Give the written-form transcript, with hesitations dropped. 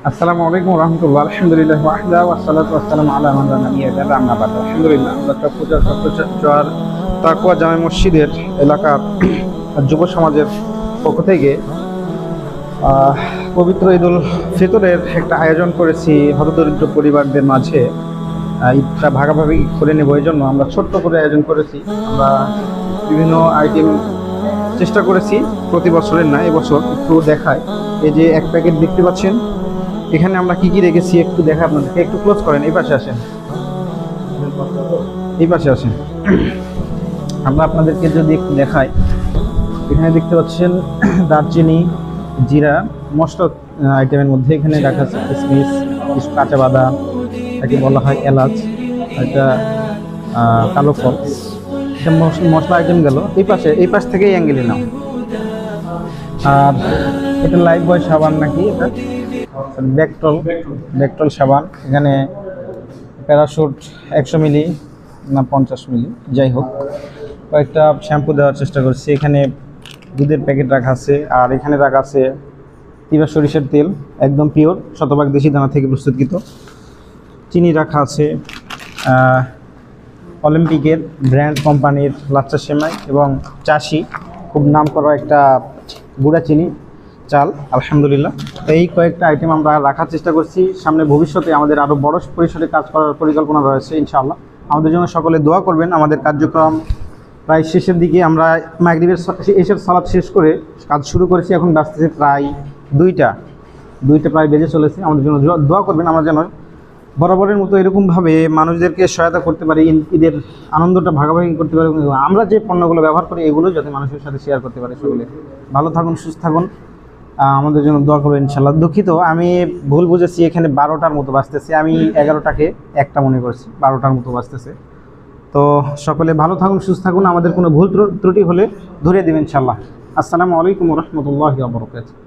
আসসালামু আলাইকুম রহমতুল্লাহ। আলহামদুলিল্লাহ ওয়াহদা ওয়াসসালাতু ওয়াসসালামু আলা মান লা নাবিয়্যা বা'দা, আম্মা বা'দ। আলহামদুলিল্লাহ, আমরা চকবাজার চট্টগ্রাম তাকওয়া জামে মসজিদের এলাকার যুব সমাজের পক্ষ থেকে পবিত্র ঈদুল ফিতরের একটা আয়োজন করেছি হতদরিদ্র পরিবারদের মাঝে। ঈদটা ভাগাভাগি করে নেব, এই জন্য আমরা ছোট্ট করে আয়োজন করেছি। আমরা বিভিন্ন আইটেম চেষ্টা করেছি, প্রতি বছরের না, এবছর একটু দেখায়। এই যে এক প্যাকেট দেখতে পাচ্ছেন, এখানে আমরা কি কি রেখেছি একটু দেখা আপনাদেরকে। একটু ক্লোজ করেন, এই পাশে আসেন, এই পাশে আসেন। আমরা আপনাদেরকে যদি একটু দেখাই, এখানে দেখতে পাচ্ছেন দারচিনি, জিরা, মশলা আইটেমের মধ্যে এখানে রাখা আছে কিশমিশ, কিছু কাঁচা বাদাম, এটাকে বলা হয় এলাচ, একটা কালো ফল। এটা মশলা আইটেম গেল। এই পাশ থেকে এই অ্যাঙ্গেলে নাও। আর এটা লাইফ বয় সাবান নাকি, এটা ডেকটল সাবান। এখানে প্যারাশুট 100 মিলি না 50 মিলি, যাই হোক, কয়েকটা শ্যাম্পু দেওয়ার চেষ্টা করছি। এখানে দুধের প্যাকেট রাখা আছে, আর এখানে রাখা আছে তিবা সরিষার তেল, একদম পিওর, শতভাগ দেশি দানা থেকে প্রস্তুতকৃত। চিনি রাখা আছে অলিম্পিকের ব্র্যান্ড কোম্পানির লাচ্চা সেমাই, এবং চাষি খুব নাম করা একটা গুঁড়া চিনি চাল। আলহামদুলিল্লাহ, এই কয়েকটা আইটেম আমরা রাখার চেষ্টা করছি। সামনে ভবিষ্যতে আমাদের আরও বড় পরিসরে কাজ করার পরিকল্পনা রয়েছে ইনশাআল্লাহ। আমাদের জন্য সকলে দোয়া করবেন। আমাদের কার্যক্রম প্রায় শেষের দিকে। আমরা মাগরিবের এসব সালাত শেষ করে কাজ শুরু করেছি, এখন বাজতেছে প্রায় দুইটা প্রায় বেজে চলেছে। আমাদের জন্য দোয়া করবেন, আমরা যেন বরাবরের মতো এরকমভাবে মানুষদেরকে সহায়তা করতে পারি, ঈদের আনন্দটা ভাগাভাগি করতে পারি। আমরা যে পণ্যগুলো ব্যবহার করি এগুলো যাতে মানুষের সাথে শেয়ার করতে পারি। সকলে ভালো থাকুন, সুস্থ থাকুন, আমাদের জন্য দোয়া করবেন ইনশাল্লাহ। দুঃখিত, আমি ভুল বুঝেছি, এখানে 12টার মতো বাজতেছে, আমি 11টাকে একটা মনে করছি, 12টার মতো বাজতেছে। তো সকলে ভালো থাকুন, সুস্থ থাকুন। আমাদের কোনো ভুল ত্রুটি হলে ধরিয়ে দেবেন ইনশাল্লাহ। আসসালামু আলাইকুম রহমতুল্লাহি ওয়া বারাকাতুহু।